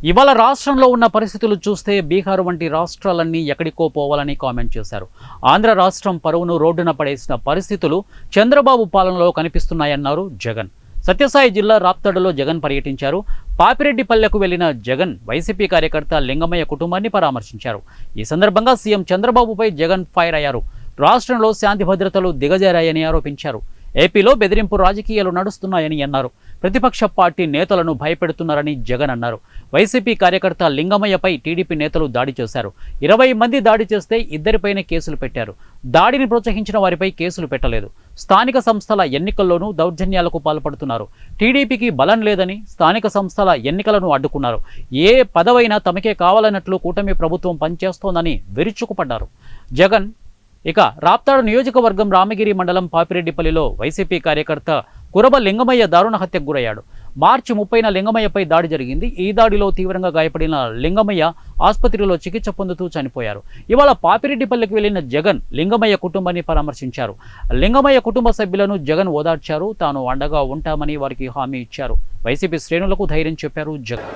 ఇవాళ రాష్ట్రంలో ఉన్న పరిస్థితులు చూస్తే బీహార్ వంటి రాష్ట్రాలన్నీ ఎక్కడికో పోవాలని కామెంట్ చేశారు. ఆంధ్ర రాష్ట్రం పరువును రోడ్డున పడేసిన పరిస్థితులు చంద్రబాబు పాలనలో కనిపిస్తున్నాయన్నారు జగన్. సత్యసాయి జిల్లా రాప్తాడులో జగన్ పర్యటించారు. పాపిరెడ్డిపల్లెకు వెళ్లిన జగన్ వైసీపీ కార్యకర్త లింగమయ్య కుటుంబాన్ని పరామర్శించారు. ఈ సందర్భంగా సీఎం చంద్రబాబుపై జగన్ ఫైర్ అయ్యారు. రాష్ట్రంలో శాంతి భద్రతలు దిగజారాయని ఆరోపించారు. ఏపీలో బెదిరింపు రాజకీయాలు నడుస్తున్నాయని అన్నారు. ప్రతిపక్ష పార్టీ నేతలను భయపెడుతున్నారని జగన్ అన్నారు. వైసీపీ కార్యకర్త లింగమయ్యపై టీడీపీ నేతలు దాడి చేశారు. 20 మంది దాడి చేస్తే 2 కేసులు పెట్టారు. దాడిని ప్రోత్సహించిన వారిపై కేసులు పెట్టలేదు. స్థానిక సంస్థల ఎన్నికల్లోనూ దౌర్జన్యాలకు పాల్పడుతున్నారు. టీడీపీకి బలం లేదని స్థానిక సంస్థల ఎన్నికలను అడ్డుకున్నారు. ఏ పదవైనా తమకే కావాలన్నట్లు కూటమి ప్రభుత్వం పనిచేస్తోందని విరుచుకుపడ్డారు జగన్. ఇక రాప్తాడు నియోజకవర్గం రామగిరి మండలం పాపిరెడ్డిపల్లిలో వైసీపీ కార్యకర్త కురబ లింగమయ్య దారుణ హత్యకు గురయ్యాడు. మార్చి 30న లింగమయ్యపై దాడి జరిగింది. ఈ దాడిలో తీవ్రంగా గాయపడిన లింగమయ్య ఆసుపత్రిలో చికిత్స పొందుతూ చనిపోయారు. ఇవాళ పాపిరెడ్డిపల్లికి వెళ్లిన జగన్ లింగమయ్య కుటుంబాన్ని పరామర్శించారు. లింగమయ్య కుటుంబ సభ్యులను జగన్ ఓదార్చారు. తాను అండగా ఉంటామని వారికి హామీ ఇచ్చారు. వైసీపీ శ్రేణులకు ధైర్యం చెప్పారు జగన్.